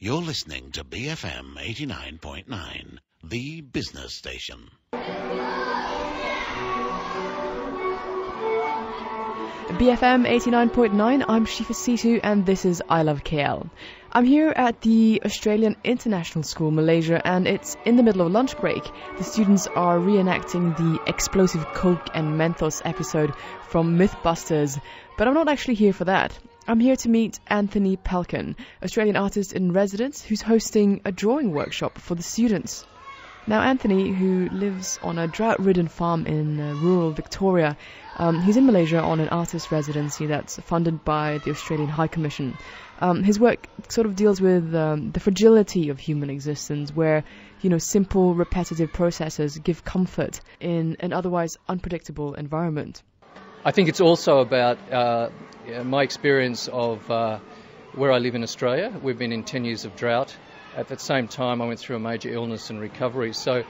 You're listening to BFM 89.9, the business station. BFM 89.9, I'm Shifa Situ and this is I Love KL. I'm here at the Australian International School, Malaysia, and it's in the middle of lunch break. The students are reenacting the explosive Coke and Mentos episode from Mythbusters, but I'm not actually here for that. I'm here to meet Anthony Pelchen, Australian artist in residence who's hosting a drawing workshop for the students. Now, Anthony, who lives on a drought-ridden farm in rural Victoria, he's in Malaysia on an artist residency that's funded by the Australian High Commission. His work sort of deals with the fragility of human existence, where, simple, repetitive processes give comfort in an otherwise unpredictable environment. I think it's also about my experience of where I live in Australia. We've been in 10 years of drought. At the same time, I went through a major illness and recovery. So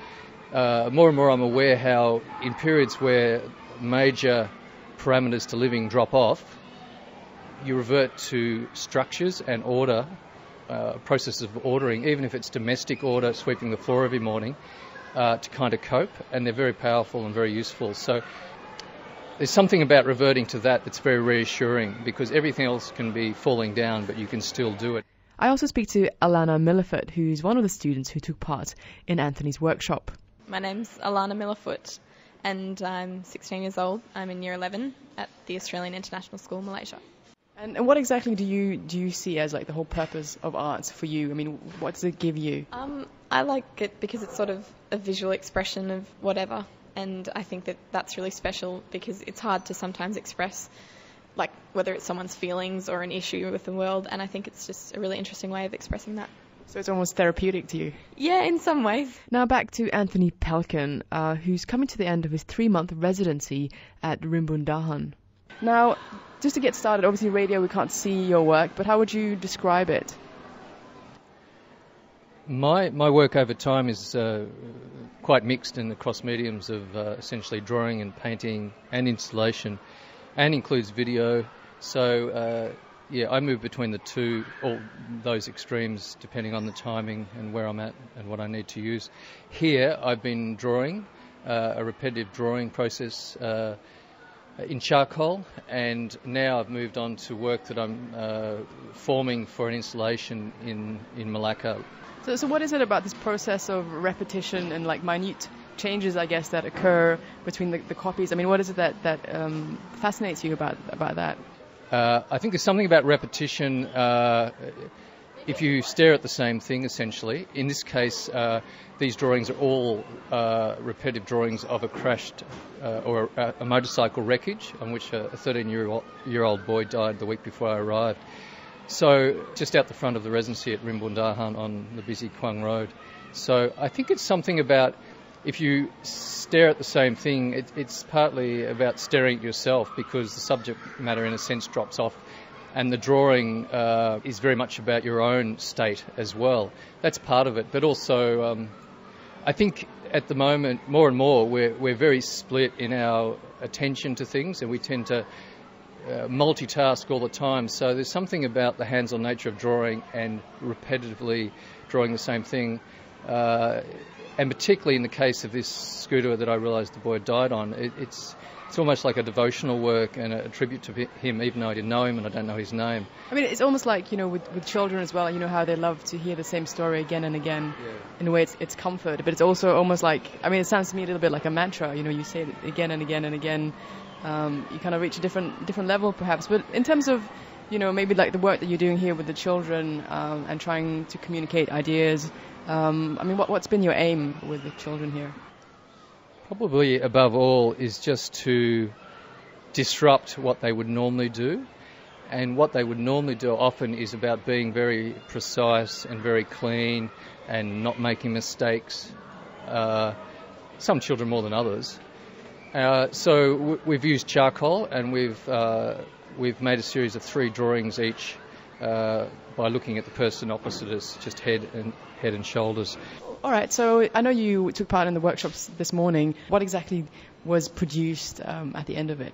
more and more I'm aware how in periods where major parameters to living drop off, you revert to structures and order, processes of ordering, even if it's domestic order, sweeping the floor every morning, to kind of cope. And they're very powerful and very useful. So there's something about reverting to that that's very reassuring, because everything else can be falling down, but you can still do it. I also speak to Alana Miller-Foote, who's one of the students who took part in Anthony's workshop. My name's Alana Miller-Foote and I'm 16 years old. I'm in Year 11 at the Australian International School, Malaysia. And what exactly do you see as like the whole purpose of arts for you? I mean, what does it give you? I like it because it's sort of a visual expression of whatever, and I think that that's really special because it's hard to sometimes express, like whether it's someone's feelings or an issue with the world, and I think it's just a really interesting way of expressing that. So it's almost therapeutic to you? Yeah, in some ways. Now back to Anthony Pelchen, who's coming to the end of his 3-month residency at Rimbundahan. Now, just to get started, obviously radio, we can't see your work, but how would you describe it? My work over time is quite mixed and across mediums of essentially drawing and painting and installation, and includes video. So, I move between the two, all those extremes, depending on the timing and where I'm at and what I need to use. Here, I've been drawing, a repetitive drawing process in charcoal, and now I've moved on to work that I'm forming for an installation in Malacca. So what is it about this process of repetition and like minute changes, I guess, that occur between the copies? I mean, what is it that fascinates you about that? I think there's something about repetition. If you stare at the same thing, essentially, in this case, these drawings are all repetitive drawings of a crashed or a motorcycle wreckage on which a 13-year-old boy died the week before I arrived. So just out the front of the residency at Rimbundahan on the busy Kwang Road. So I think it's something about, if you stare at the same thing, it's partly about staring at yourself, because the subject matter in a sense drops off, and the drawing is very much about your own state as well. That's part of it, but also I think at the moment more and more we're very split in our attention to things, and we tend to multitask all the time. So there's something about the hands-on nature of drawing and repetitively drawing the same thing, and particularly in the case of this scooter that I realised the boy died on, it's almost like a devotional work and a tribute to him, even though I didn't know him and I don't know his name. I mean, it's almost like, with children as well, how they love to hear the same story again and again. Yeah. In a way, it's comfort, but it's also almost like, it sounds to me a little bit like a mantra. You say it again and again and again. You kind of reach a different level, perhaps. But in terms of, maybe like the work that you're doing here with the children and trying to communicate ideas, what's been your aim with the children here? Probably above all is just to disrupt what they would normally do. And what they would normally do often is about being very precise and very clean and not making mistakes. Some children more than others. So we've used charcoal, and we've made a series of 3 drawings each by looking at the person opposite us, just head and shoulders. All right, so I know you took part in the workshops this morning. What exactly was produced at the end of it?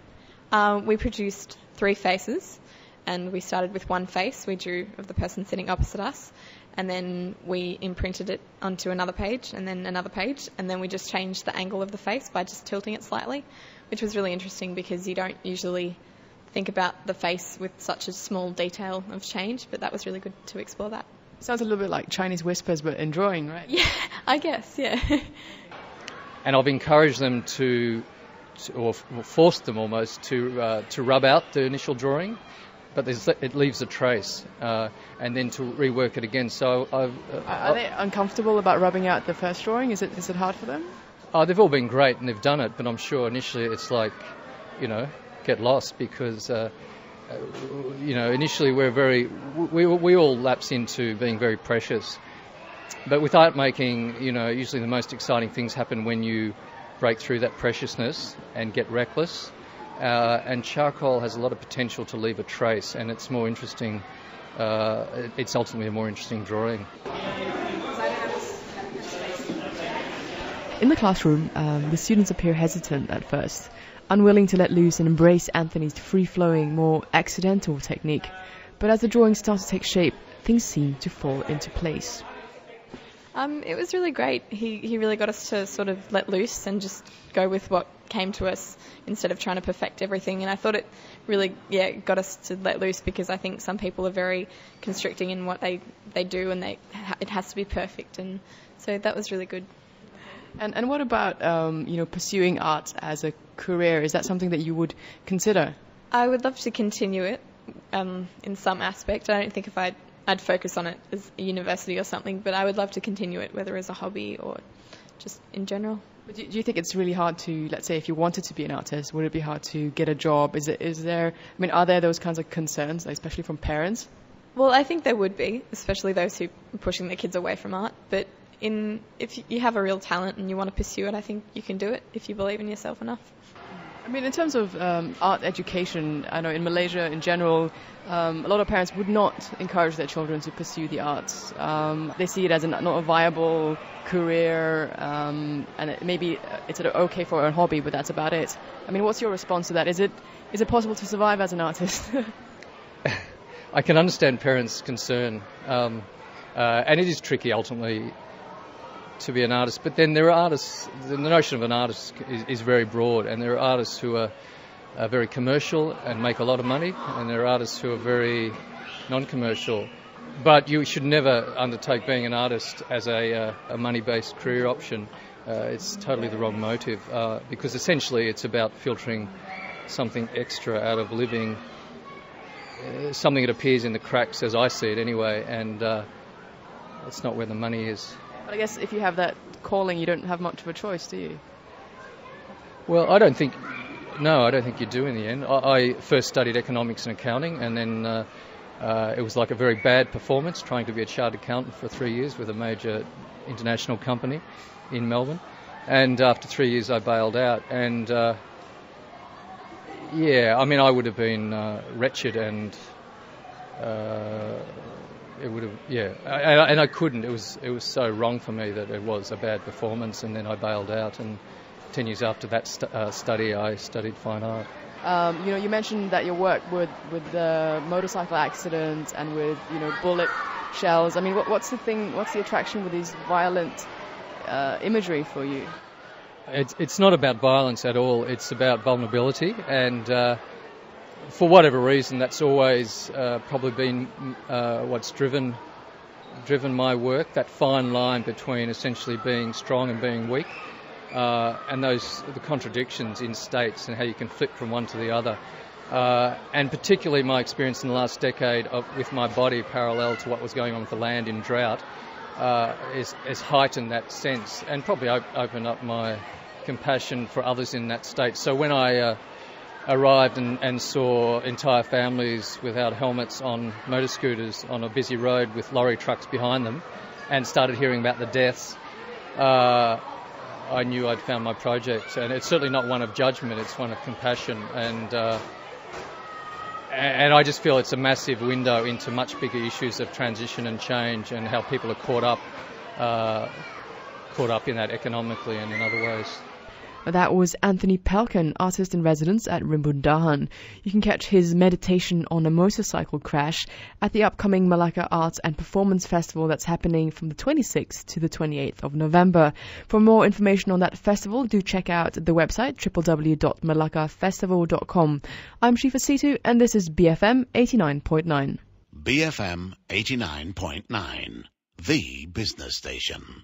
We produced 3 faces, and we started with one face we drew of the person sitting opposite us, and then we imprinted it onto another page and then another page, and then we just changed the angle of the face by just tilting it slightly, which was really interesting because you don't usually think about the face with such a small detail of change, but that was really good to explore that. Sounds a little bit like Chinese whispers, but in drawing, right? Yeah, I guess, yeah. And I've encouraged them or forced them almost to rub out the initial drawing, but it leaves a trace, and then to rework it again. So are they uncomfortable about rubbing out the first drawing? Is it hard for them? They've all been great and they've done it, but I'm sure initially it's like, get lost because, initially we all lapse into being very precious. But with art making, usually the most exciting things happen when you break through that preciousness and get reckless. And charcoal has a lot of potential to leave a trace, and it's more interesting. It's ultimately a more interesting drawing. In the classroom, the students appear hesitant at first, unwilling to let loose and embrace Anthony's free-flowing, more accidental technique. But as the drawings start to take shape, things seem to fall into place. It was really great. He really got us to sort of let loose and just go with what came to us instead of trying to perfect everything. And I thought it really, got us to let loose, because I think some people are very constricting in what they do, and it has to be perfect. And so that was really good. And what about pursuing art as a career? Is that something that you would consider? I would love to continue it in some aspect. I don't think if I'd focus on it as a university or something, but I would love to continue it, whether as a hobby or just in general. But do you think it's really hard to, let's say, if you wanted to be an artist, would it be hard to get a job? Are there those kinds of concerns, especially from parents? Well, I think there would be, especially those who are pushing their kids away from art. But if you have a real talent and you want to pursue it, I think you can do it if you believe in yourself enough. In terms of art education, I know in Malaysia in general, a lot of parents would not encourage their children to pursue the arts. They see it as not a viable career, and maybe it's okay for a hobby, but that's about it. What's your response to that? Is it possible to survive as an artist? I can understand parents' concern, and it is tricky ultimately to be an artist, but then there are artists. The notion of an artist is very broad, and there are artists who are very commercial and make a lot of money, and there are artists who are very non-commercial. But you should never undertake being an artist as a money-based career option. It's totally the wrong motive, because essentially it's about filtering something extra out of living, something that appears in the cracks, as I see it anyway, and it's not where the money is. But I guess if you have that calling, you don't have much of a choice, do you? Well, I don't think you do in the end. I first studied economics and accounting, and then it was like a very bad performance trying to be a chartered accountant for 3 years with a major international company in Melbourne. And after 3 years, I bailed out. And I would have been wretched, and it would have, and I couldn't. It was so wrong for me that it was a bad performance, and then I bailed out. And 10 years after that study, I studied fine art. You mentioned that your work with the motorcycle accidents and with bullet shells. What's the attraction with these violent imagery for you? It's not about violence at all. It's about vulnerability, and for whatever reason, that's always probably been what's driven my work. That fine line between essentially being strong and being weak. And the contradictions in states and how you can flip from one to the other. And particularly my experience in the last decade with my body parallel to what was going on with the land in drought has heightened that sense, and probably opened up my compassion for others in that state. So when I arrived and saw entire families without helmets on motor scooters on a busy road with lorry trucks behind them, and started hearing about the deaths, I knew I'd found my project. And it's certainly not one of judgment, it's one of compassion, and I just feel it's a massive window into much bigger issues of transition and change, and how people are caught up in that economically and in other ways. That was Anthony Pelchen, artist in residence at Rimbundahan. You can catch his meditation on a motorcycle crash at the upcoming Malacca Arts and Performance Festival that's happening from the 26th to the 28th of November. For more information on that festival, do check out the website www.malaccafestival.com. I'm Shifa Situ, and this is BFM 89.9. BFM 89.9, the business station.